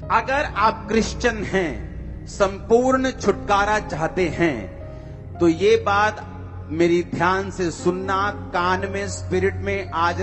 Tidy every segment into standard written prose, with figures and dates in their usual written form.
अगर आप क्रिश्चियन हैं, संपूर्ण छुटकारा चाहते हैं, तो ये बात मेरी ध्यान से सुनना, कान में, स्पिरिट में आज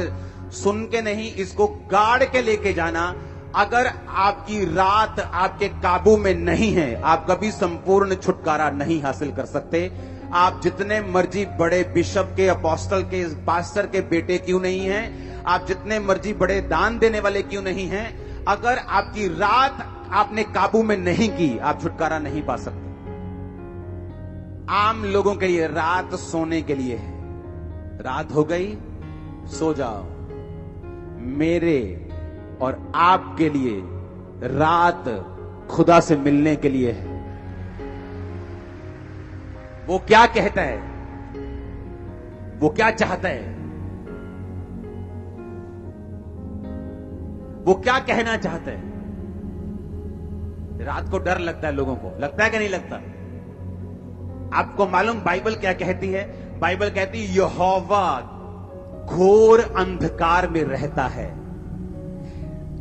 सुन के नहीं, इसको गाड़ के लेके जाना। अगर आपकी रात आपके काबू में नहीं है, आप कभी संपूर्ण छुटकारा नहीं हासिल कर सकते। आप जितने मर्जी बड़े बिशप के, अपोस्टल के, पास्टर के बेटे क्यों नहीं हैं, आप जितने मर्जी बड़े दान देने वाले क्यों नहीं हैं, अगर आपकी रात आपने काबू में नहीं की, आप छुटकारा नहीं पा सकते। आम लोगों के लिए रात सोने के लिए है। रात हो गई, सो जाओ। मेरे और आपके लिए रात खुदा से मिलने के लिए है। वो क्या कहता है, वो क्या चाहता है, वो क्या कहना चाहता है। रात को डर लगता है लोगों को, लगता है कि नहीं लगता? आपको मालूम बाइबल क्या कहती है? बाइबल कहती है यहोवा घोर अंधकार में रहता है।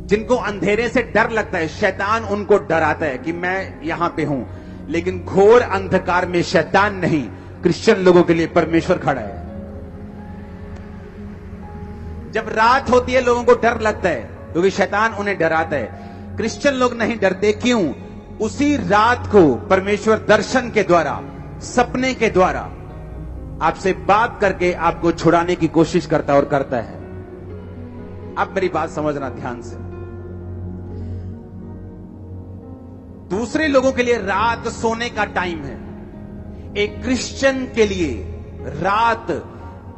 जिनको अंधेरे से डर लगता है, शैतान उनको डराता है कि मैं यहां पे हूं, लेकिन घोर अंधकार में शैतान नहीं, क्रिश्चियन लोगों के लिए परमेश्वर खड़ा है। जब रात होती है लोगों को डर लगता है क्योंकि शैतान उन्हें डराता है। क्रिश्चियन लोग नहीं डरते, क्यों? उसी रात को परमेश्वर दर्शन के द्वारा, सपने के द्वारा आपसे बात करके आपको छुड़ाने की कोशिश करता है और करता है। अब मेरी बात समझना ध्यान से। दूसरे लोगों के लिए रात सोने का टाइम है। एक क्रिश्चियन के लिए रात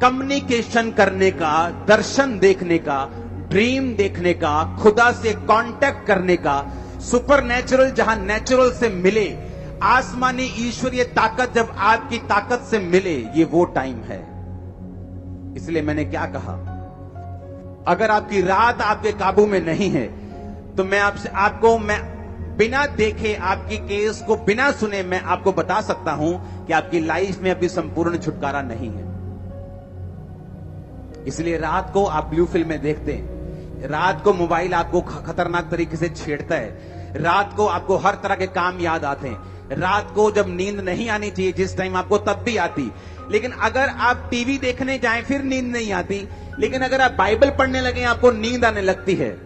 कम्युनिकेशन करने का, दर्शन देखने का, ड्रीम देखने का, खुदा से कांटेक्ट करने का, सुपरनेचुरल जहां नेचुरल से मिले, आसमानी ईश्वरीय ताकत जब आपकी ताकत से मिले, ये वो टाइम है। इसलिए मैंने क्या कहा, अगर आपकी रात आपके काबू में नहीं है तो मैं बिना देखे, आपकी केस को बिना सुने, मैं आपको बता सकता हूं कि आपकी लाइफ में अभी संपूर्ण छुटकारा नहीं है। इसलिए रात को आप ब्लू फिल्में देखते हैं, रात को मोबाइल आपको खतरनाक तरीके से छेड़ता है, रात को आपको हर तरह के काम याद आते हैं, रात को जब नींद नहीं आनी चाहिए जिस टाइम आपको, तब भी आती। लेकिन अगर आप टीवी देखने जाएं फिर नींद नहीं आती, लेकिन अगर आप बाइबल पढ़ने लगे आपको नींद आने लगती है।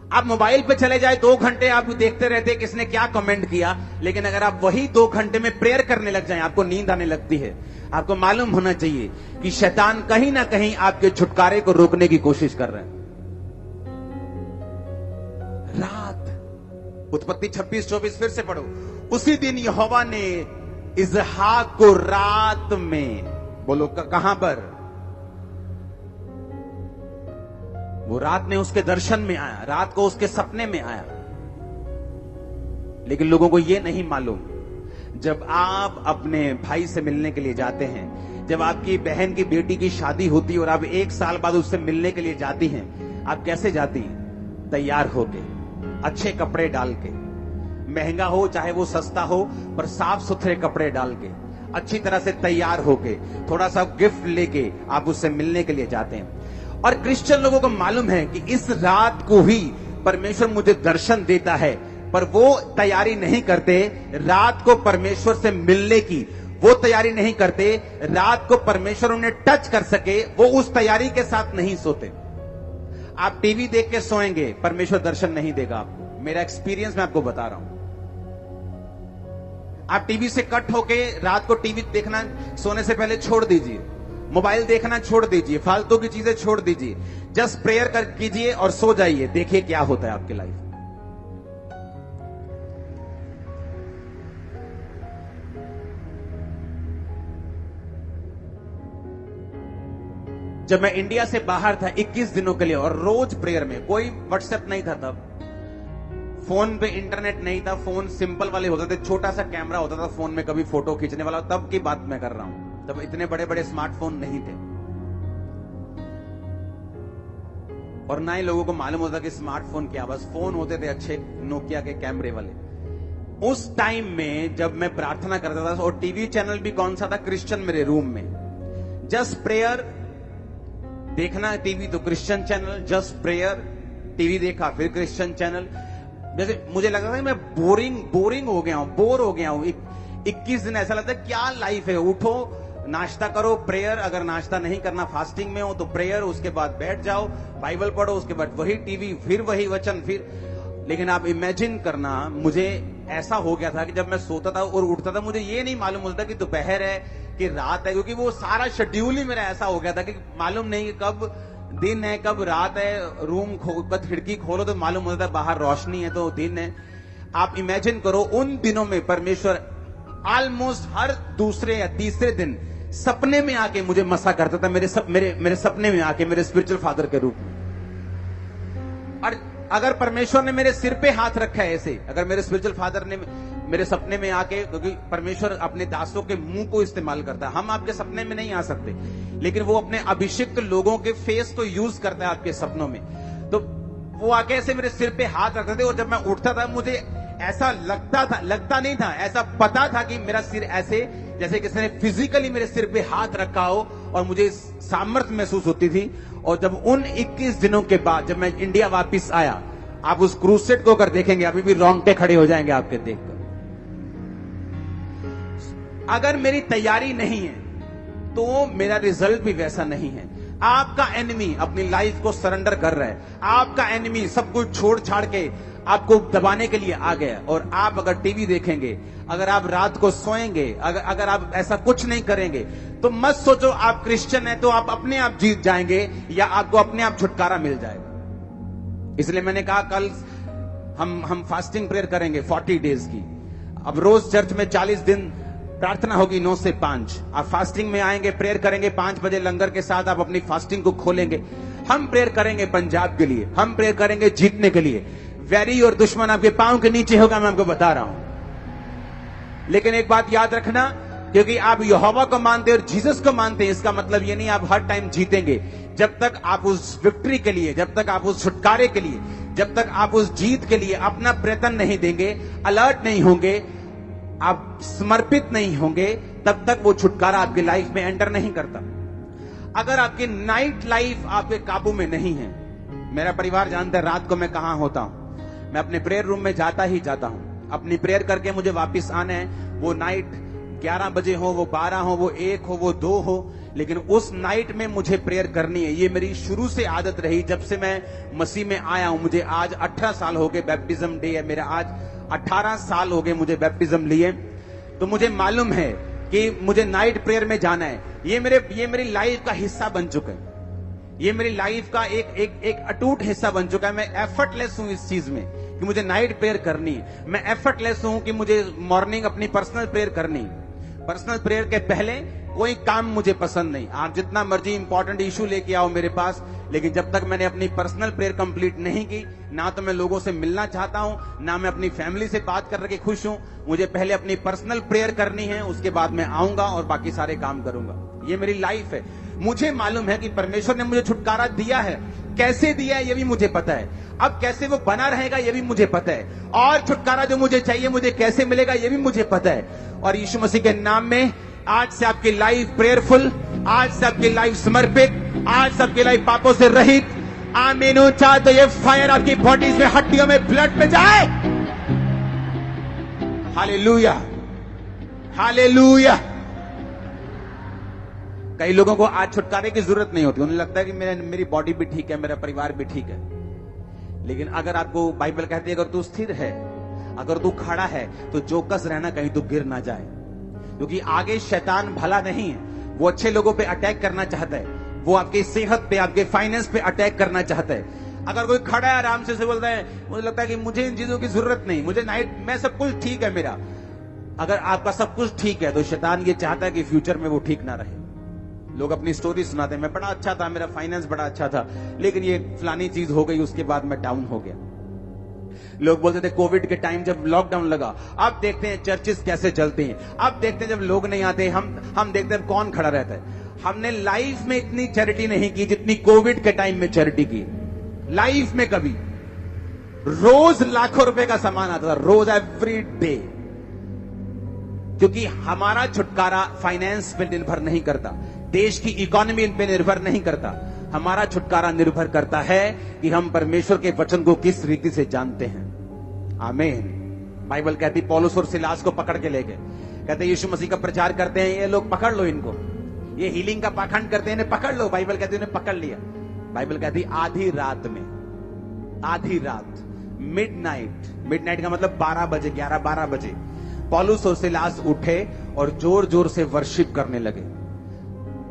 आप मोबाइल पे चले जाए 2 घंटे आप देखते रहते हैं किसने क्या कमेंट किया, लेकिन अगर आप वही 2 घंटे में प्रेयर करने लग जाएं आपको नींद आने लगती है। आपको मालूम होना चाहिए कि शैतान कहीं ना कहीं आपके छुटकारे को रोकने की कोशिश कर रहे हैं। रात, उत्पत्ति 26-24 फिर से पढ़ो। उसी दिन यहोवा ने इसहाक को रात में, बोलो कहां पर? वो रात में उसके दर्शन में आया, रात को उसके सपने में आया। लेकिन लोगों को यह नहीं मालूम, जब आप अपने भाई से मिलने के लिए जाते हैं, जब आपकी बहन की बेटी की शादी होती है और आप 1 साल बाद उससे मिलने के लिए जाती हैं, आप कैसे जाती हैं? तैयार होके, अच्छे कपड़े डाल के, महंगा हो चाहे वो सस्ता हो, पर साफ सुथरे कपड़े डाल के, अच्छी तरह से तैयार होके, थोड़ा सा गिफ्ट लेके आप उससे मिलने के लिए जाते हैं। और क्रिश्चियन लोगों को मालूम है कि इस रात को ही परमेश्वर मुझे दर्शन देता है, पर वो तैयारी नहीं करते रात को परमेश्वर से मिलने की, वो तैयारी नहीं करते रात को परमेश्वर उन्हें टच कर सके, वो उस तैयारी के साथ नहीं सोते। आप टीवी देख के सोएंगे, परमेश्वर दर्शन नहीं देगा आपको। मेरा एक्सपीरियंस मैं आपको बता रहा हूं। आप टीवी से कट होके रात को टीवी देखना सोने से पहले छोड़ दीजिए, मोबाइल देखना छोड़ दीजिए, फालतू की चीजें छोड़ दीजिए, जस्ट प्रेयर कर कीजिए और सो जाइए। देखिए क्या होता है आपकी लाइफ। जब मैं इंडिया से बाहर था 21 दिनों के लिए, और रोज प्रेयर में, कोई व्हाट्सएप नहीं था तब, फोन पे इंटरनेट नहीं था, फोन सिंपल वाले होते थे, छोटा सा कैमरा होता था फोन में, कभी फोटो खींचने वाला, तब की बात मैं कर रहा हूं। तब इतने बड़े बड़े स्मार्टफोन नहीं थे और ना ही लोगों को मालूम होता कि स्मार्टफोन क्या, बस फोन होते थे अच्छे नोकिया के कैमरे वाले। उस टाइम में जब मैं प्रार्थना करता था, और टीवी चैनल भी कौन सा था? क्रिश्चियन मेरे रूम में। जस्ट प्रेयर देखना टीवी तो Christian channel, just prayer TV देखा फिर क्रिश्चियन चैनल। जैसे मुझे लगता था कि मैं बोरिंग हो गया हूं, बोर हो गया हूं। 21 दिन ऐसा लगता है क्या लाइफ है। उठो, नाश्ता करो, प्रेयर, अगर नाश्ता नहीं करना फास्टिंग में हो तो प्रेयर, उसके बाद बैठ जाओ, बाइबल पढ़ो, उसके बाद वही टीवी, फिर वही वचन, फिर। लेकिन आप इमेजिन करना, मुझे ऐसा हो गया था कि जब मैं सोता था और उठता था, मुझे ये नहीं मालूम होता कि दोपहर है कि रात है, क्योंकि वो सारा शेड्यूल ही मेरा ऐसा हो गया था कि मालूम नहीं कि कब दिन है कब रात है। रूम खिड़की खोलो तो मालूम होता है बाहर रोशनी है तो दिन है। आप इमेजिन करो, उन दिनों में परमेश्वर ऑलमोस्ट हर दूसरे या तीसरे दिन सपने में आके मुझे मसा करता था, मेरे सपने में आके, मेरे स्पिरिचुअल फादर के रूप में। और अगर परमेश्वर ने मेरे सिर पे हाथ रखा है ऐसे, अगर मेरे स्पिरिचुअल फादर ने मेरे सपने में आके, क्योंकि परमेश्वर अपने दासों के मुंह को इस्तेमाल करता है, हम आपके सपने में नहीं आ सकते, लेकिन वो अपने अभिषिक्त लोगों के फेस को यूज करता है आपके सपनों में। तो वो आके ऐसे मेरे सिर पे हाथ रखते थे, और जब मैं उठता था मुझे ऐसा लगता नहीं था, ऐसा पता था कि मेरा सिर ऐसे, जैसे किसी ने फिजिकली मेरे सिर पे हाथ रखा हो, और मुझे सामर्थ्य महसूस होती थी। और जब उन 21 दिनों के बाद जब मैं इंडिया वापस आया, आप उस क्रूसेड को अगर देखेंगे अभी भी रोंगटे खड़े हो जाएंगे आपके देखकर। अगर मेरी तैयारी नहीं है तो मेरा रिजल्ट भी वैसा नहीं है। आपका एनिमी अपनी लाइफ को सरेंडर कर रहा है, आपका एनिमी सब कुछ छोड़ छाड़ के आपको दबाने के लिए आ गया। और आप अगर टीवी देखेंगे, अगर आप रात को सोएंगे, अगर आप ऐसा कुछ नहीं करेंगे, तो मत सोचो आप क्रिश्चियन है तो आप अपने आप जीत जाएंगे या आपको अपने आप छुटकारा मिल जाएगा। इसलिए मैंने कहा कल हम फास्टिंग प्रेयर करेंगे 40 डेज की। अब रोज चर्च में 40 दिन प्रार्थना होगी 9 से 5। आप फास्टिंग में आएंगे, प्रेयर करेंगे 5 बजे लंगर के साथ, आप अपनी फास्टिंग को खोलेंगे। हम प्रेयर करेंगे पंजाब के लिए, हम प्रेयर करेंगे जीतने के लिए। वैरी और दुश्मन आपके पांव के नीचे होगा, मैं आपको बता रहा हूं। लेकिन एक बात याद रखना, क्योंकि आप यहोवा को मानते हैं और जीसस को मानते हैं, इसका मतलब ये नहीं आप हर टाइम जीतेंगे। जब तक आप उस विक्ट्री के लिए, जब तक आप उस छुटकारे के लिए, जब तक आप उस जीत के लिए अपना प्रयत्न नहीं देंगे, अलर्ट नहीं होंगे, आप समर्पित नहीं होंगे, तब तक वो छुटकारा आपकी लाइफ में एंटर नहीं करता। अगर आपकी नाइट लाइफ आपके काबू में नहीं है, मेरा परिवार जानता है रात को मैं कहां होता हूं, मैं अपने प्रेयर रूम में जाता ही जाता हूं। अपनी प्रेयर करके मुझे वापस आना है, वो नाइट 11 बजे हो, वो 12 हो, वो 1 हो, वो 2 हो, लेकिन उस नाइट में मुझे प्रेयर करनी है। ये मेरी शुरू से आदत रही, जब से मैं मसीह में आया हूं। मुझे आज 18 साल हो गए, बैप्टिज्म डे है मेरा आज, 18 साल हो गए मुझे बैप्टिज्म लिए। तो मुझे मालूम है कि मुझे नाइट प्रेयर में जाना है। ये मेरी लाइफ का हिस्सा बन चुका है, ये मेरी लाइफ का एक अटूट हिस्सा बन चुका है। मैं एफर्टलेस हूं इस चीज में कि मुझे नाइट प्रेयर करनी है। मैं एफर्टलेस हूं कि मुझे मॉर्निंग अपनी पर्सनल प्रेयर करनी है। पर्सनल प्रेयर के पहले कोई काम मुझे पसंद नहीं। आप जितना मर्जी इंपॉर्टेंट इशू लेके आओ मेरे पास, लेकिन जब तक मैंने अपनी पर्सनल प्रेयर कंप्लीट नहीं की, ना तो मैं लोगों से मिलना चाहता हूं, ना मैं अपनी फैमिली से बात करके खुश हूं। मुझे पहले अपनी पर्सनल प्रेयर करनी है, उसके बाद मैं आऊंगा और बाकी सारे काम करूंगा। ये मेरी लाइफ है। मुझे मालूम है कि परमेश्वर ने मुझे छुटकारा दिया है, कैसे दिया है ये भी मुझे पता है, अब कैसे वो बना रहेगा ये भी मुझे पता है, और छुटकारा जो मुझे चाहिए मुझे कैसे मिलेगा ये भी मुझे पता है। और यीशु मसीह के नाम में आज से आपकी लाइफ प्रेयरफुल, आज से आपकी लाइफ समर्पित, आज से आपकी लाइफ पापों से रहित। आमीन। चाहे तो ये फायर आपकी बॉडीज में, हड्डियों में, ब्लड में जाए। Hallelujah, hallelujah. कई लोगों को आज छुटकारे की जरूरत नहीं होती, उन्हें लगता है कि मेरी बॉडी भी ठीक है, मेरा परिवार भी ठीक है। लेकिन अगर आपको बाइबल कहती है अगर तू स्थिर है, अगर तू खड़ा है, तो चौकस रहना कहीं तू गिर ना जाए, क्योंकि आगे शैतान भला नहीं है। वो अच्छे लोगों पे अटैक करना चाहता है, वो आपकी सेहत पे, आपके फाइनेंस पे अटैक करना चाहता है। अगर कोई खड़ा है आराम से बोलता है, मुझे लगता है कि मुझे इन चीजों की जरूरत नहीं, मुझे नाइट में सब कुछ ठीक है मेरा। अगर आपका सब कुछ ठीक है तो शैतान ये चाहता है कि फ्यूचर में वो ठीक ना रहे। लोग अपनी स्टोरी सुनाते हैं, मैं बड़ा अच्छा था, मेरा फाइनेंस बड़ा अच्छा था, लेकिन ये फलानी चीज हो गई, उसके बाद मैं डाउन हो गया। लोग बोलते थे कोविड के टाइम जब लॉकडाउन लगा, अब देखते हैं चर्चेस कैसे चलते हैं, अब देखते हैं जब लोग नहीं आते, हम देखते हैं कौन खड़ा रहता है। हमने लाइफ में इतनी चैरिटी नहीं की जितनी कोविड के टाइम में चैरिटी की। लाइफ में कभी रोज लाखों रुपए का सामान आता था, रोज, एवरी डे। क्योंकि हमारा छुटकारा फाइनेंस पे निर्भर नहीं करता, देश की इकोनॉमी पे निर्भर नहीं करता। हमारा छुटकारा निर्भर करता है कि हम परमेश्वर के वचन को किस रीति से जानते हैं। आमीन। बाइबल कहती पौलुस और सिलास को पकड़ के ले गए, कहते यीशु मसीह का प्रचार करते हैं ये लोग, पकड़ लो इनको, ये हीलिंग का पाखंड करते हैं, इन्हें पकड़ लो। बाइबल कहती उन्हें पकड़ लिया। बाइबल कहती आधी रात में, आधी रात, मिडनाइट का मतलब 12 बजे, 11-12 बजे पौलुस और सिलास उठे और जोर जोर से वर्शिप करने लगे,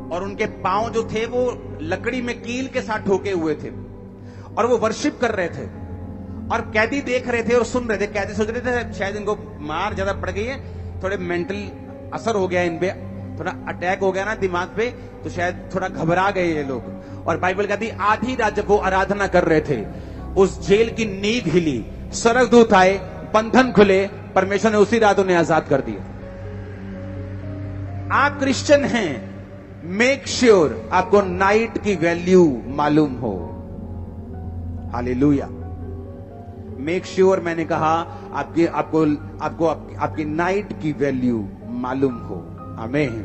और उनके पांव जो थे वो लकड़ी में कील के साथ ठोके हुए थे, और वो वर्शिप कर रहे थे, और कैदी देख रहे थे और सुन रहे थे। कैदी सोच रहे थे शायद इनको मार ज्यादा पड़ गई है, थोड़े मेंटल असर हो गया इन पे, थोड़ा अटैक हो गया ना दिमाग पे, तो शायद थोड़ा घबरा गए ये लोग। और बाइबल कहती आधी रात जब वो आराधना कर रहे थे, उस जेल की नींव हिली, स्वर्गदूत आए, बंधन खुले, परमेश्वर ने उसी रात उन्हें आजाद कर दिया। आप क्रिश्चियन हैं, मेक श्योर आपको नाइट की वैल्यू मालूम हो। हालेलुया। मेक श्योर मैंने कहा आपकी नाइट की वैल्यू मालूम हो। आमीन।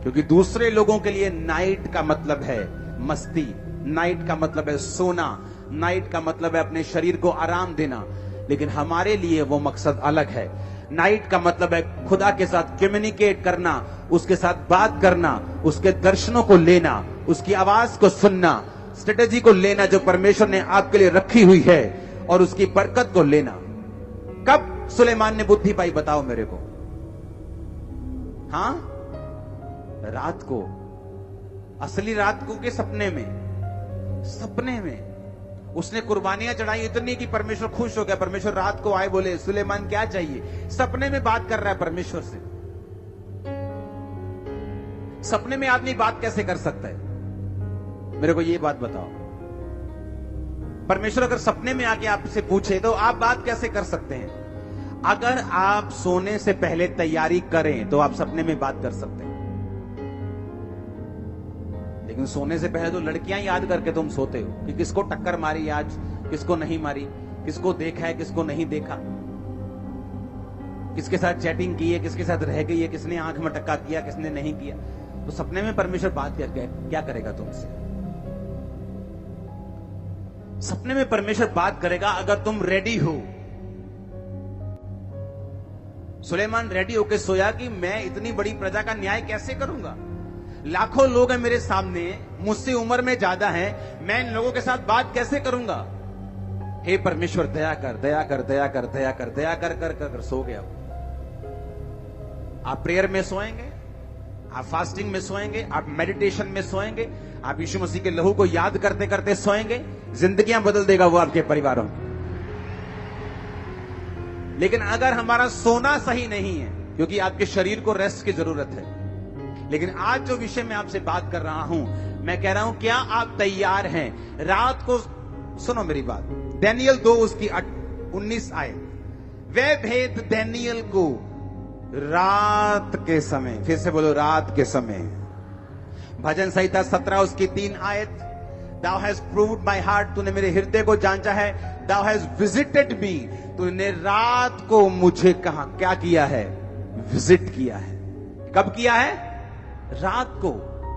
क्योंकि दूसरे लोगों के लिए नाइट का मतलब है मस्ती, नाइट का मतलब है सोना, नाइट का मतलब है अपने शरीर को आराम देना, लेकिन हमारे लिए वो मकसद अलग है। नाइट का मतलब है खुदा के साथ कम्युनिकेट करना, उसके साथ बात करना, उसके दर्शनों को लेना, उसकी आवाज को सुनना, स्ट्रेटेजी को लेना जो परमेश्वर ने आपके लिए रखी हुई है, और उसकी बरकत को लेना। कब सुलेमान ने बुद्धि पाई बताओ मेरे को? हाँ, रात को, असली रात को के सपने में, सपने में उसने कुर्बानियां चढ़ाई इतनी कि परमेश्वर खुश हो गया। परमेश्वर रात को आए, बोले सुलेमान क्या चाहिए? सपने में बात कर रहा है परमेश्वर से। सपने में आदमी बात कैसे कर सकता है? मेरे को ये बात बताओ। परमेश्वर अगर सपने में आके आपसे पूछे तो आप बात कैसे कर सकते हैं? अगर आप सोने से पहले तैयारी करें तो आप सपने में बात कर सकते हैं, लेकिन सोने से पहले तो लड़कियां याद करके तुम सोते हो कि किसको टक्कर मारी आज, किसको नहीं मारी, किसको देखा है, किसको नहीं देखा, किसके साथ चैटिंग की है, किसके साथ रह गई है, किसने आंख में टक्का किया, किसने नहीं किया। तो सपने में परमेश्वर बात क्या करेगा तुमसे? सपने में परमेश्वर बात करेगा अगर तुम रेडी हो। सुलेमान रेडी होकर सोया कि मैं इतनी बड़ी प्रजा का न्याय कैसे करूंगा? लाखों लोग हैं मेरे सामने, मुझसे उम्र में ज्यादा हैं, मैं इन लोगों के साथ बात कैसे करूंगा? हे परमेश्वर दया कर, दया कर, दया कर, दया कर, दया कर कर कर, कर सो गया। आप प्रेयर में सोएंगे, आप फास्टिंग में सोएंगे, आप मेडिटेशन में सोएंगे, आप यीशु मसीह के लहू को याद करते करते सोएंगे, जिंदगियां बदल देगा वो आपके परिवारों में। लेकिन अगर हमारा सोना सही नहीं है, क्योंकि आपके शरीर को रेस्ट की जरूरत है, लेकिन आज जो विषय में आपसे बात कर रहा हूं, मैं कह रहा हूं क्या आप तैयार हैं? रात को सुनो मेरी बात, दानियल 2 उसकी 19 आए, वे भेद दानियल को रात के समय, फिर से बोलो रात के समय। भजन संहिता 17 उसकी 3 आयत, Thou hast proved my heart, तूने मेरे हृदय को जांचा है, Thou hast visited me, तूने रात को मुझे कहा क्या किया है? विजिट किया है। कब किया है? रात को।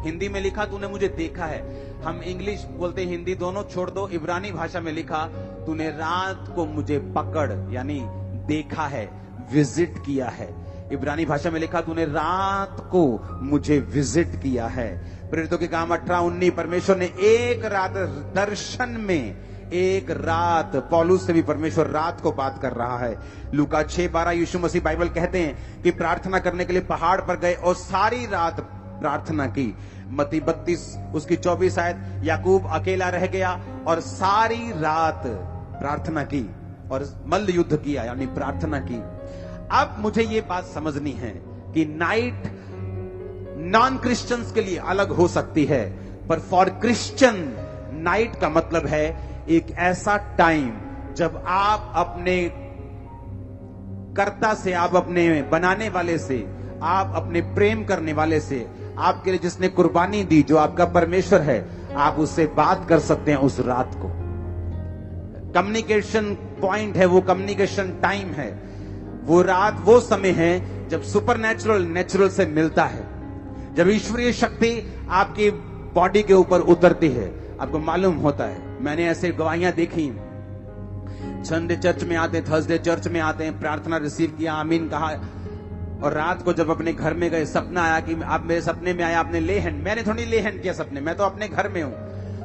हिंदी में लिखा तूने मुझे देखा है, हम इंग्लिश बोलते हिंदी दोनों छोड़ दो, इब्रानी भाषा में लिखा तूने रात को मुझे पकड़ यानी देखा है, विजिट किया है। इब्रानी भाषा में लिखा तूने रात को मुझे विजिट किया है। प्रेरितों के काम 18-19, परमेश्वर ने एक रात दर्शन में, एक रात, पौलुस से भी परमेश्वर रात को बात कर रहा है। लूका 6:12 यीशु मसीह बाइबल कहते हैं कि प्रार्थना करने के लिए पहाड़ पर गए और सारी रात प्रार्थना की। मत्ती 32 उसकी 24 आयत, याकूब अकेला रह गया और सारी रात प्रार्थना की और मल्ल युद्ध किया यानी प्रार्थना की। अब मुझे ये बात समझनी है कि नाइट नॉन क्रिश्चियंस के लिए अलग हो सकती है, पर फॉर क्रिश्चियन नाइट का मतलब है एक ऐसा टाइम जब आप अपने कर्ता से, आप अपने बनाने वाले से, आप अपने प्रेम करने वाले से, आपके लिए जिसने कुर्बानी दी, जो आपका परमेश्वर है, आप उससे बात कर सकते हैं उस रात को। कम्युनिकेशन पॉइंट है वो, कम्युनिकेशन टाइम है वो। रात वो समय है जब सुपरनैचुरल नेचुरल से मिलता है, जब ईश्वरीय शक्ति आपकी बॉडी के ऊपर उतरती है। आपको मालूम होता है, मैंने ऐसे गवाहियां देखी संडे चर्च में आते हैं, थर्सडे चर्च में आते हैं, प्रार्थना रिसीव किया, आमीन कहा, और रात को जब अपने घर में गए सपना आया कि आप मेरे सपने में आया, आपने ले हैंड, मैंने थोड़ी ले हैंड किया सपने, मैं तो अपने घर में हूं,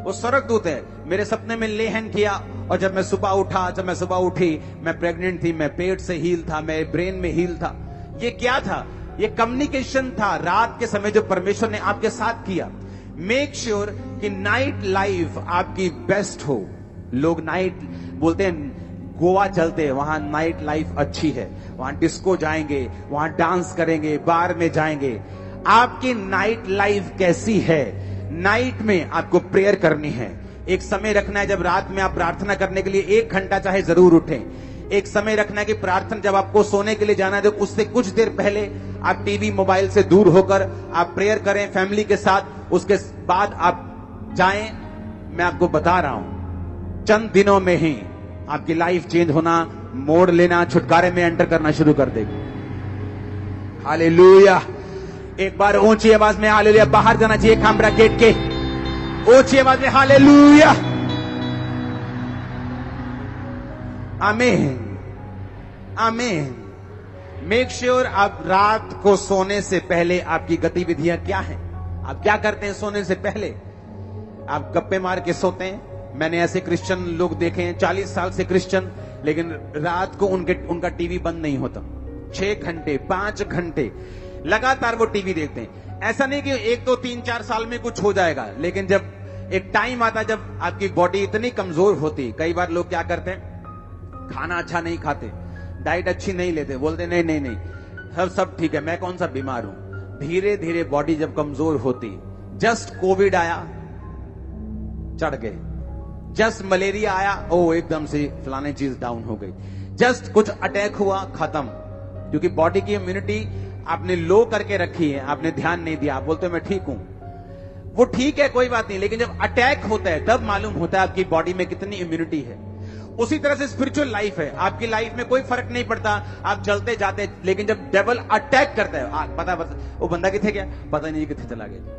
वो स्वर्गदूत है, मेरे सपने में ले हैंड किया। और जब मैं सुबह उठी, मैं प्रेग्नेंट थी, मैं पेट से हील था, मैं ब्रेन में हील था। ये क्या था? ये कम्युनिकेशन था रात के समय जो परमेश्वर ने आपके साथ किया। मेक श्योर कि नाइट लाइफ आपकी बेस्ट हो। लोग नाइट बोलते हैं, गोवा चलते हैं, वहां नाइट लाइफ अच्छी है, वहां डिस्को जाएंगे, वहां डांस करेंगे, बार में जाएंगे। आपकी नाइट लाइफ कैसी है? नाइट में आपको प्रेयर करनी है। एक समय रखना है जब रात में आप प्रार्थना करने के लिए 1 घंटा चाहे जरूर उठें। एक समय रखना है कि प्रार्थना जब आपको सोने के लिए जाना है तो उससे कुछ देर पहले आप टीवी मोबाइल से दूर होकर आप प्रेयर करें फैमिली के साथ। उसके बाद आप जाएं। मैं आपको बता रहा हूं, चंद दिनों में ही आपकी लाइफ चेंज होना, मोड़ लेना, छुटकारे में एंटर करना शुरू कर देगी। हालेलुया। एक बार ऊंची आवाज में हालेलुया बाहर जाना चाहिए खामरा गेट के, ऊंची आवाज में हालेलुया। आमीन, आमीन। मेक श्योर आप रात को सोने से पहले आपकी गतिविधियां क्या हैं? आप क्या करते हैं सोने से पहले? आप गप्पे मार के सोते हैं? मैंने ऐसे क्रिश्चियन लोग देखे हैं 40 साल से क्रिश्चियन, लेकिन रात को उनका टीवी बंद नहीं होता। 6 घंटे 5 घंटे लगातार वो टीवी देखते हैं। ऐसा नहीं कि 1 2 3 4 साल में कुछ हो जाएगा, लेकिन जब एक टाइम आता जब आपकी बॉडी इतनी कमजोर होती, कई बार लोग क्या करते हैं, खाना अच्छा नहीं खाते, डाइट अच्छी नहीं लेते, बोलते नहीं सब ठीक है, मैं कौन सा बीमार हूं। धीरे धीरे बॉडी जब कमजोर होती, जस्ट कोविड आया चढ़ गए, जस्ट मलेरिया आया ओ एकदम से फलाने चीज डाउन हो गई, जस्ट कुछ अटैक हुआ खत्म, क्योंकि बॉडी की इम्यूनिटी आपने लो करके रखी है, आपने ध्यान नहीं दिया। आप बोलते हो मैं ठीक हूं, वो ठीक है कोई बात नहीं, लेकिन जब अटैक होता है तब मालूम होता है आपकी बॉडी में कितनी इम्यूनिटी है। उसी तरह से स्पिरिचुअल लाइफ है। आपकी लाइफ में कोई फर्क नहीं पड़ता, आप चलते जाते, लेकिन जब डेविल अटैक करता है, पता वो बंदा किथे गया, पता नहीं किथे चला गया,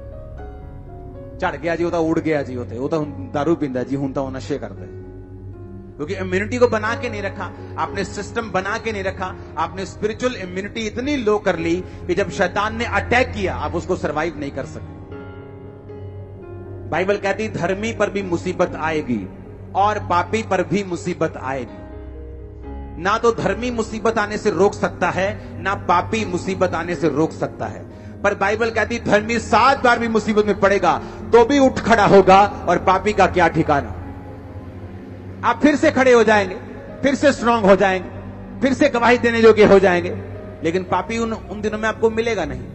चढ़ गया जी, होता उड़ गया जी, होते वो तो दारू पींदा जी, हूं तो वो नशे करता है, क्योंकि इम्यूनिटी को बना के नहीं रखा आपने, सिस्टम बना के नहीं रखा आपने। स्पिरिचुअल इम्यूनिटी इतनी लो कर ली कि जब शैतान ने अटैक किया आप उसको सर्वाइव नहीं कर सके। बाइबल कहती धर्मी पर भी मुसीबत आएगी और पापी पर भी मुसीबत आएगी। ना तो धर्मी मुसीबत आने से रोक सकता है, ना पापी मुसीबत आने से रोक सकता है। पर बाइबल कहती धर्मी 7 बार भी मुसीबत में पड़ेगा तो भी उठ खड़ा होगा, और पापी का क्या ठिकाना। आप फिर से खड़े हो जाएंगे, फिर से स्ट्रांग हो जाएंगे, फिर से गवाही देने योग्य हो जाएंगे, लेकिन पापी उन दिनों में आपको मिलेगा नहीं।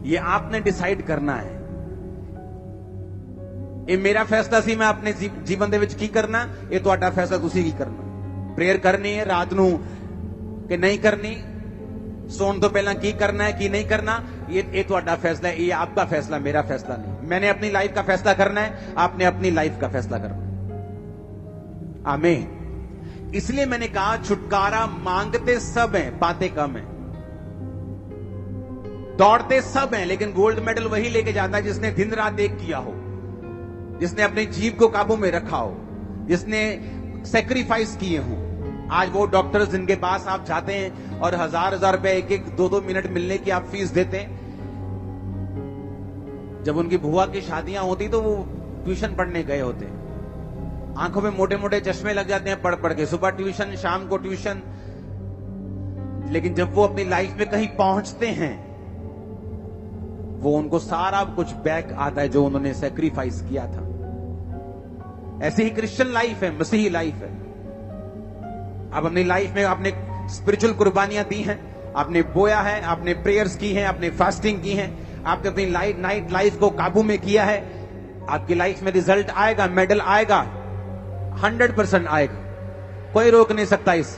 ये आपने डिसाइड करना है। ਇਹ मेरा फैसला सी मैं अपने जीवन ਦੇ ਵਿੱਚ ਕੀ ਕਰਨਾ, ਇਹ ਤੁਹਾਡਾ फैसला ਤੁਸੀਂ ਕੀ करना। प्रेयर करनी है रात ਨੂੰ कि नहीं करनी, सोने तो पहला की करना है कि नहीं करना, ये ਤੁਹਾਡਾ फैसला है, ये आपका फैसला, मेरा फैसला नहीं। मैंने अपनी लाइफ का फैसला करना है, आपने अपनी लाइफ का फैसला करना है। आमीन। इसलिए मैंने कहा छुटकारा मांगते सब हैं, पाते कम हैं। दौड़ते सब हैं, लेकिन गोल्ड मेडल वही लेके जाता है जिसने दिन रात एक किया हो, जिसने अपनी जीभ को काबू में रखा हो, जिसने सेक्रीफाइस किए हो। आज वो डॉक्टर्स जिनके पास आप जाते हैं और हजार रुपए 1-1 2-2 मिनट मिलने की आप फीस देते हैं, जब उनकी बुआ की शादियां होती तो वो ट्यूशन पढ़ने गए होते हैं, आंखों में मोटे मोटे चश्मे लग जाते हैं पढ़ पढ़ के, सुबह ट्यूशन शाम को ट्यूशन। लेकिन जब वो अपनी लाइफ में कहीं पहुंचते हैं, वो उनको सारा कुछ बैक आता है जो उन्होंने सैक्रिफाइस किया था। ऐसी ही क्रिश्चियन लाइफ है, मसीही लाइफ है। आप अपनी लाइफ में आपने स्पिरिचुअल कुर्बानियां दी हैं, आपने बोया है, आपने प्रेयर्स की हैं, आपने फास्टिंग की है, आपने अपनी नाइट लाइफ को काबू में किया है। आपकी लाइफ में रिजल्ट आएगा, मेडल आएगा, 100% आएगा, कोई रोक नहीं सकता इस।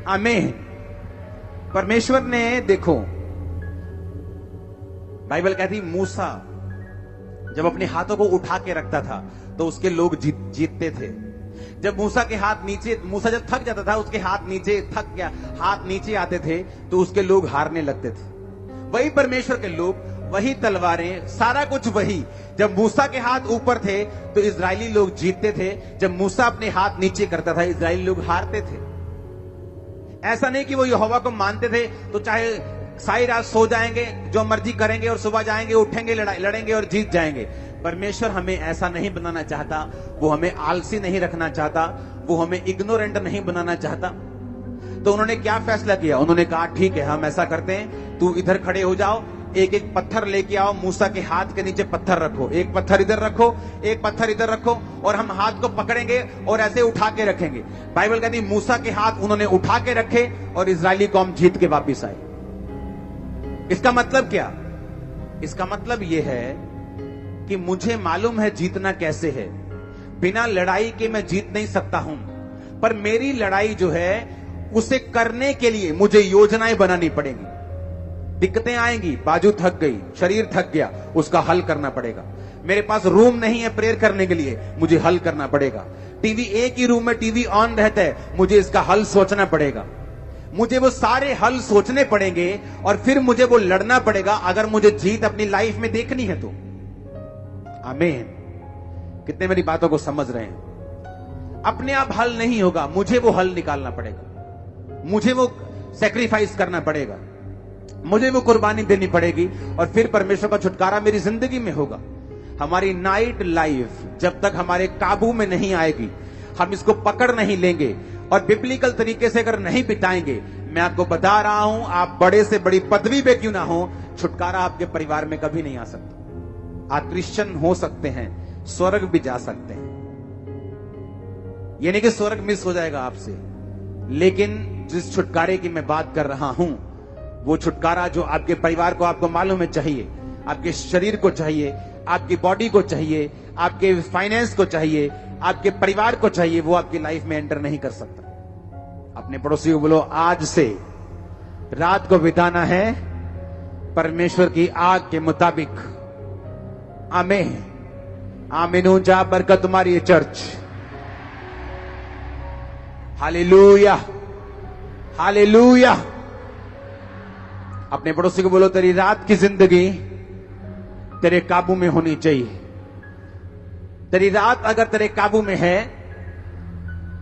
आमीन। परमेश्वर ने देखो, बाइबल कहती मूसा जब अपने हाथों को उठा के रखता था तो उसके लोग जीतते थे। जब मूसा के हाथ नीचे, मूसा जब थक जाता था, उसके हाथ नीचे थक गया, हाथ नीचे आते थे तो उसके लोग हारने लगते थे। वही परमेश्वर के लोग वही तलवारें, सारा कुछ वही। जब मूसा के हाथ ऊपर थे तो इजरायली लोग जीतते थे, जब मूसा अपने हाथ नीचे करता था इजरायली लोग हारते थे। ऐसा नहीं कि वो यहोवा को मानते थे तो चाहे सारी रात सो जाएंगे, जो मर्जी करेंगे, और सुबह जाएंगे, उठेंगे, लड़ेंगे और जीत जाएंगे। परमेश्वर हमें ऐसा नहीं बनाना चाहता। वो हमें आलसी नहीं रखना चाहता, वो हमें इग्नोरेंट नहीं बनाना चाहता। तो उन्होंने क्या फैसला किया? उन्होंने कहा ठीक है, हम ऐसा करते हैं, तू इधर खड़े हो जाओ, एक एक पत्थर लेके आओ, मूसा के हाथ के नीचे पत्थर रखो, एक पत्थर इधर रखो, एक पत्थर इधर रखो, और हम हाथ को पकड़ेंगे और ऐसे उठा के रखेंगे। बाइबल कहती मूसा के हाथ उन्होंने उठा के रखे और इजरायली कौम जीत के वापिस आई। इसका मतलब क्या? इसका मतलब यह है कि मुझे मालूम है जीतना कैसे है। बिना लड़ाई के मैं जीत नहीं सकता हूं, पर मेरी लड़ाई जो है उसे करने के लिए मुझे योजनाएं बनानी पड़ेंगी। दिक्कतें आएंगी, बाजू थक गई, शरीर थक गया, उसका हल करना पड़ेगा। मेरे पास रूम नहीं है प्रेयर करने के लिए, मुझे हल करना पड़ेगा। टीवी, एक ही रूम में टीवी ऑन रहता है, मुझे इसका हल सोचना पड़ेगा। मुझे वो सारे हल सोचने पड़ेंगे और फिर मुझे वो लड़ना पड़ेगा, अगर मुझे जीत अपनी लाइफ में देखनी है तो। आमीन। कितने मेरी बातों को समझ रहे हैं? अपने आप हल नहीं होगा, मुझे वो हल निकालना पड़ेगा, मुझे वो सैक्रिफाइस करना पड़ेगा, मुझे वो कुर्बानी देनी पड़ेगी, और फिर परमेश्वर का छुटकारा मेरी जिंदगी में होगा। हमारी नाइट लाइफ जब तक हमारे काबू में नहीं आएगी, हम इसको पकड़ नहीं लेंगे और बिब्लिकल तरीके से अगर नहीं बिताएंगे, मैं आपको बता रहा हूं, आप बड़े से बड़ी पदवी पे क्यों ना हो, छुटकारा आपके परिवार में कभी नहीं आ सकता। आप क्रिश्चियन हो सकते हैं, स्वर्ग भी जा सकते हैं, ये नहीं कि स्वर्ग मिस हो जाएगा आपसे, लेकिन जिस छुटकारे की मैं बात कर रहा हूं, वो छुटकारा जो आपके परिवार को, आपको मालूम है, चाहिए, आपके शरीर को चाहिए, आपकी बॉडी को चाहिए, आपके फाइनेंस को चाहिए, आपके परिवार को चाहिए, वो आपकी लाइफ में एंटर नहीं कर सकता। अपने पड़ोसी को बोलो, आज से रात को बिताना है परमेश्वर की आग के मुताबिक। आमीन। आमीन। जा बरकत तुम्हारी है चर्च। Hallelujah, hallelujah. अपने पड़ोसी को बोलो, तेरी रात की जिंदगी तेरे काबू में होनी चाहिए। तेरी रात अगर तेरे काबू में है,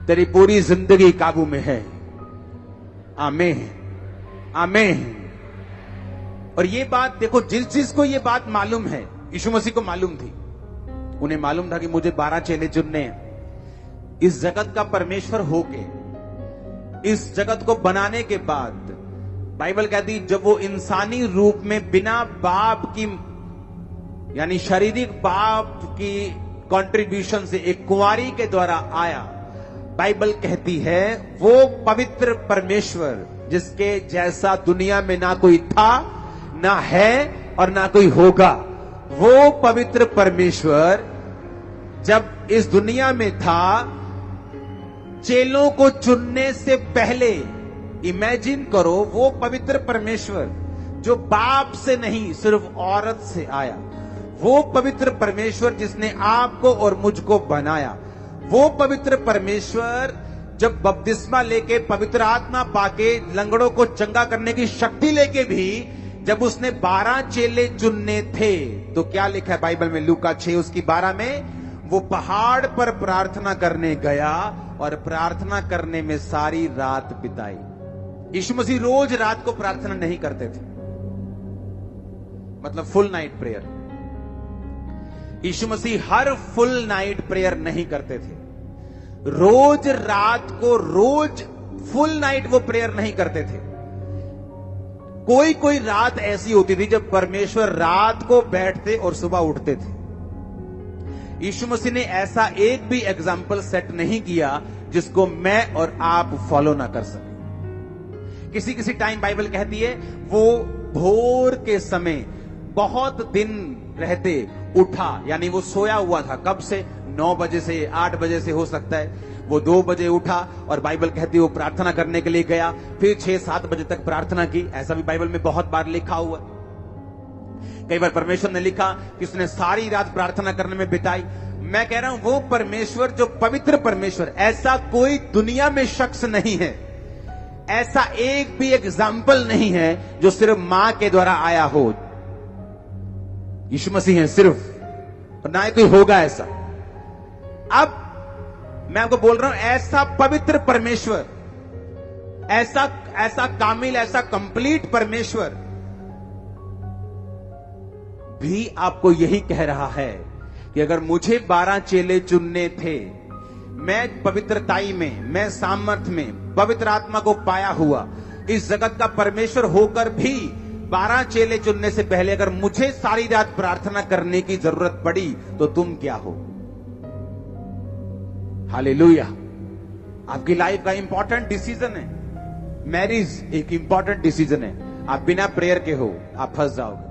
तेरी पूरी जिंदगी काबू में है। आमीन, आमीन। और ये बात देखो, जिस जिसको ये बात मालूम है, यीशु मसीह को मालूम थी, उन्हें मालूम था कि मुझे 12 चेले चुनने हैं। इस जगत का परमेश्वर होके, इस जगत को बनाने के बाद, बाइबल कहती जब वो इंसानी रूप में बिना बाप की, यानी शारीरिक बाप की कंट्रीब्यूशन से एक कुंवारी के द्वारा आया, बाइबल कहती है वो पवित्र परमेश्वर जिसके जैसा दुनिया में ना कोई था, ना है और ना कोई होगा, वो पवित्र परमेश्वर जब इस दुनिया में था, चेलों को चुनने से पहले, इमेजिन करो, वो पवित्र परमेश्वर जो बाप से नहीं सिर्फ औरत से आया, वो पवित्र परमेश्वर जिसने आपको और मुझको बनाया, वो पवित्र परमेश्वर जब बपतिस्मा लेके, पवित्र आत्मा पाके, लंगड़ों को चंगा करने की शक्ति लेके भी जब उसने 12 चेले चुनने थे, तो क्या लिखा है बाइबल में? लूका 6 उसकी 12 में, वो पहाड़ पर प्रार्थना करने गया और प्रार्थना करने में सारी रात बिताई। यीशु मसीह रोज रात को प्रार्थना नहीं करते थे, मतलब फुल नाइट प्रेयर। यीशु मसीह हर फुल नाइट प्रेयर नहीं करते थे, रोज रात को, रोज फुल नाइट वो प्रेयर नहीं करते थे। कोई कोई रात ऐसी होती थी जब परमेश्वर रात को बैठते और सुबह उठते थे। यीशु मसीह ने ऐसा एक भी एग्जाम्पल सेट नहीं किया जिसको मैं और आप फॉलो ना कर सके। किसी किसी टाइम बाइबल कहती है वो भोर के समय बहुत दिन रहते उठा, यानी वो सोया हुआ था, कब से? 9 बजे से, 8 बजे से हो सकता है, वो 2 बजे उठा और बाइबल कहती है वो प्रार्थना करने के लिए गया, फिर 6-7 बजे तक प्रार्थना की। ऐसा भी बाइबल में बहुत बार लिखा हुआ। कई बार परमेश्वर ने लिखा कि उसने सारी रात प्रार्थना करने में बिताई। मैं कह रहा हूं वो परमेश्वर जो पवित्र परमेश्वर, ऐसा कोई दुनिया में शख्स नहीं है, ऐसा एक भी एग्जाम्पल नहीं है जो सिर्फ मां के द्वारा आया हो। यीशु मसीह हैं सिर्फ, और ना ही कोई होगा ऐसा। अब मैं आपको बोल रहा हूं, ऐसा पवित्र परमेश्वर, ऐसा कामिल, ऐसा कंप्लीट परमेश्वर भी आपको यही कह रहा है कि अगर मुझे 12 चेले चुनने थे, मैं पवित्रताई में, मैं सामर्थ्य में, पवित्र आत्मा को पाया हुआ इस जगत का परमेश्वर होकर भी 12 चेले चुनने से पहले अगर मुझे सारी रात प्रार्थना करने की जरूरत पड़ी, तो तुम क्या हो? हालेलुया। आपकी लाइफ का इंपॉर्टेंट डिसीजन है। मैरिज एक इंपॉर्टेंट डिसीजन है। आप बिना प्रेयर के हो, आप फंस जाओगे।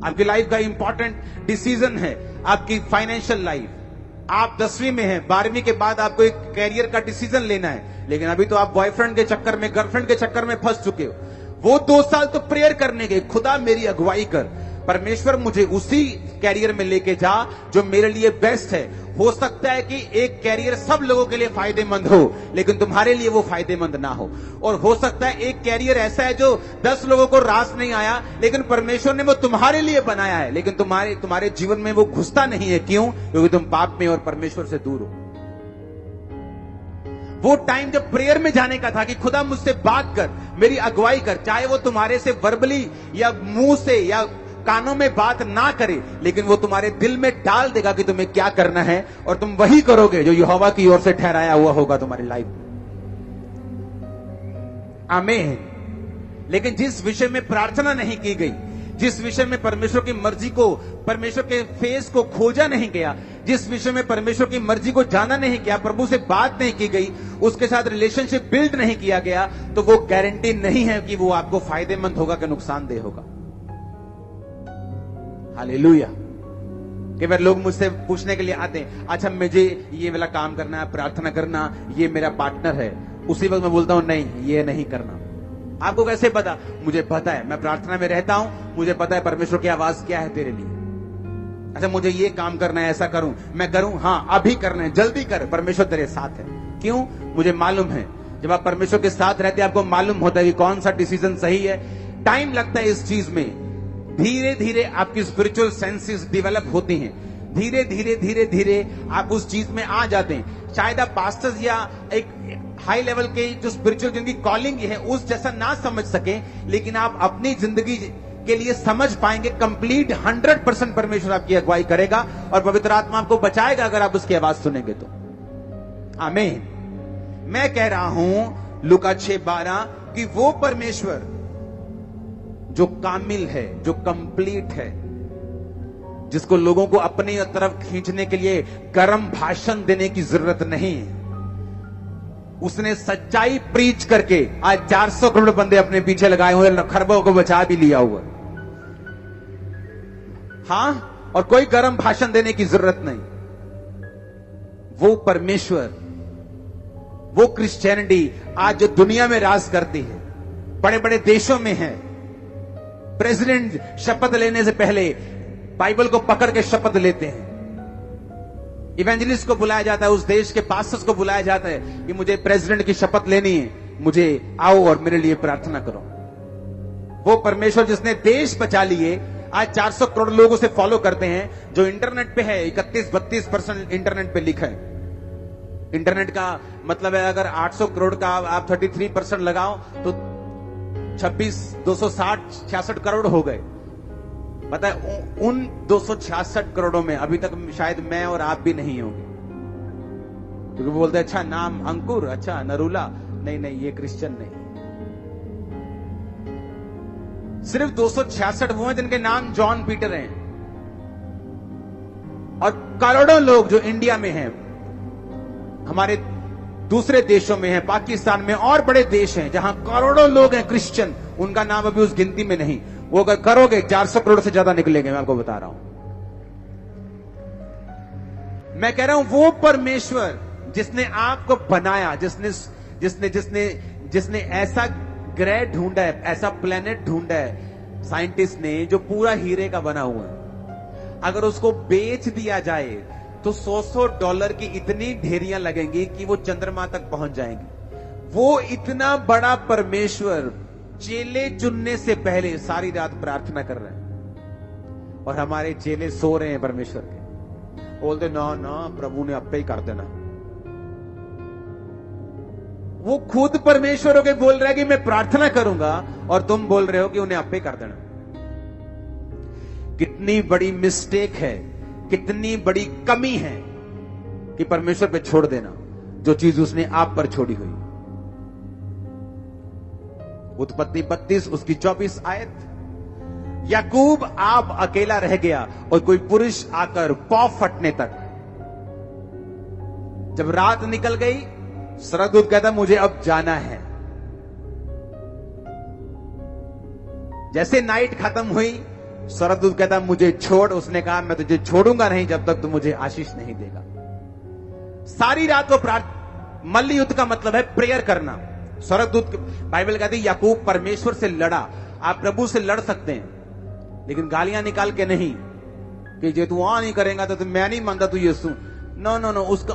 आपकी लाइफ का इंपॉर्टेंट डिसीजन है आपकी फाइनेंशियल लाइफ। आप 10वीं में हैं, 12वीं के बाद आपको एक कैरियर का डिसीजन लेना है, लेकिन अभी तो आप बॉयफ्रेंड के चक्कर में, गर्लफ्रेंड के चक्कर में फंस चुके हो। वो 2 साल तो प्रेयर करने गए, खुदा मेरी अगुवाई कर, परमेश्वर मुझे उसी कैरियर में लेके जा जो मेरे लिए बेस्ट है। हो सकता है कि एक कैरियर सब लोगों के लिए फायदेमंद हो, लेकिन तुम्हारे लिए वो फायदेमंद ना हो। और हो सकता है एक कैरियर ऐसा है जो 10 लोगों को रास नहीं आया, लेकिन परमेश्वर ने वो तुम्हारे लिए बनाया है, लेकिन तुम्हारे जीवन में वो घुसता नहीं है। क्यों? क्योंकि तुम पाप में और परमेश्वर से दूर हो। वो टाइम जब प्रेयर में जाने का था कि खुदा मुझसे बात कर, मेरी अगुवाई कर, चाहे वो तुम्हारे से वर्बली या मुंह से या कानों में बात ना करे, लेकिन वो तुम्हारे दिल में डाल देगा कि तुम्हें क्या करना है, और तुम वही करोगे जो यहोवा की ओर से ठहराया हुआ होगा तुम्हारी लाइफ में। आमीन। लेकिन जिस विषय में प्रार्थना नहीं की गई, जिस विषय में परमेश्वर की मर्जी को, परमेश्वर के फेस को खोजा नहीं गया, जिस विषय में परमेश्वर की मर्जी को जाना नहीं गया, प्रभु से बात नहीं की गई, उसके साथ रिलेशनशिप बिल्ड नहीं किया गया, तो वो गारंटी नहीं है कि वो आपको फायदेमंद होगा कि नुकसानदेह होगा। हालेलुया। कई बार लोग मुझसे पूछने के लिए आते हैं, अच्छा मुझे ये वाला काम करना है, प्रार्थना करना, ये मेरा पार्टनर है। उसी वक्त मैं बोलता हूं नहीं, ये नहीं करना। आपको कैसे पता? मुझे पता है, मैं प्रार्थना में रहता हूं, मुझे पता है परमेश्वर की आवाज क्या है तेरे लिए। अच्छा मुझे ये काम करना है, ऐसा करूं, मैं करूं, हाँ अभी करना है, जल्दी कर, परमेश्वर तेरे साथ है। क्यों? मुझे मालूम है, जब आप परमेश्वर के साथ रहते हैं आपको मालूम होता है कि कौन सा डिसीजन सही है। टाइम लगता है इस चीज में, धीरे धीरे आपकी स्पिरिचुअल सेंसेस डेवलप होती हैं, धीरे धीरे धीरे धीरे आप उस चीज में आ जाते हैं। शायद आप पास्टर्स या एक हाई लेवल के जो स्पिरिचुअल जिनकी कॉलिंग है उस जैसा ना समझ सके, लेकिन आप अपनी जिंदगी के लिए समझ पाएंगे। कंप्लीट 100% परमेश्वर आपकी अगुवाई करेगा और पवित्र आत्मा आपको बचाएगा अगर आप उसकी आवाज सुनेंगे तो। आमीन। मैं कह रहा हूं लूका 6:12 कि वो परमेश्वर जो कामिल है, जो कंप्लीट है, जिसको लोगों को अपनी तरफ खींचने के लिए गर्म भाषण देने की जरूरत नहीं है, उसने सच्चाई प्रीच करके आज 400 करोड़ बंदे अपने पीछे लगाए हुए, खरबों को बचा भी लिया हुआ। हां, और कोई गर्म भाषण देने की जरूरत नहीं। वो परमेश्वर, वो क्रिश्चियनिटी आज जो दुनिया में राज करती है, बड़े बड़े देशों में है। प्रेसिडेंट शपथ लेने से पहले बाइबल को पकड़ के शपथ लेते हैं। इवेंजलिस्ट को बुलाया जाता है, उस देश के पास्टर्स को बुलाया जाता है कि मुझे प्रेसिडेंट की शपथ लेनी है, मुझे आओ और मेरे लिए प्रार्थना करो। वो परमेश्वर जिसने देश बचा लिए, आज 400 करोड़ लोग उसे फॉलो करते हैं। जो इंटरनेट पे है, 31-32% इंटरनेट पे लिखा है। इंटरनेट का मतलब है अगर 800 करोड़ का आप 33% लगाओ तो 266 करोड़ हो गए। पता है उन 266 करोड़ों में अभी तक शायद मैं और आप भी नहीं होंगे, क्योंकि वो बोलते हैं अच्छा नाम अंकुर, अच्छा नरूला, नहीं ये क्रिश्चियन नहीं। सिर्फ 266 वो हैं जिनके नाम जॉन पीटर हैं, और करोड़ों लोग जो इंडिया में हैं, हमारे दूसरे देशों में हैं, पाकिस्तान में और बड़े देश हैं जहां करोड़ों लोग हैं क्रिश्चियन, उनका नाम अभी उस गिनती में नहीं। वो अगर करोगे 400 करोड़ से ज्यादा निकलेंगे, मैं आपको बता रहा हूं। मैं कह रहा हूं वो परमेश्वर जिसने आपको बनाया, जिसने ऐसा ग्रह ढूंढा है, ऐसा प्लेनेट ढूंढा है साइंटिस्ट ने जो पूरा हीरे का बना हुआ है, अगर उसको बेच दिया जाए तो $100 की इतनी ढेरियां लगेंगी कि वो चंद्रमा तक पहुंच जाएंगी। वो इतना बड़ा परमेश्वर चेले चुनने से पहले सारी रात प्रार्थना कर रहे हैं। और हमारे चेले सो रहे हैं परमेश्वर के। बोलते ना ना प्रभु ने आपे ही कर देना। वो खुद परमेश्वर होके बोल रहा है कि मैं प्रार्थना करूंगा और तुम बोल रहे हो कि उन्हें आपे कर देना। कितनी बड़ी मिस्टेक है, कितनी बड़ी कमी है कि परमेश्वर पे छोड़ देना जो चीज उसने आप पर छोड़ी हुई। उत्पत्ति 32 उसकी 24 आयत। याकूब आप अकेला रह गया और कोई पुरुष आकर पौ फटने तक। जब रात निकल गई, स्वर्गदूत कहता मुझे अब जाना है। जैसे नाइट खत्म हुई, स्वर्गदूत कहता मुझे छोड़। उसने कहा मैं तुझे छोड़ूंगा नहीं जब तक तू मुझे आशीष नहीं देगा। सारी रात वो मल्ल युद्ध का मतलब है प्रेयर करना। स्वर्गदूत, बाइबल कहती है याकूब परमेश्वर से लड़ा। आप प्रभु से लड़ सकते हैं, लेकिन गालियां निकाल के नहीं कि जे तू आ नहीं करेगा तो मैं नहीं मानता तू यीशु। नो नो नो, उसका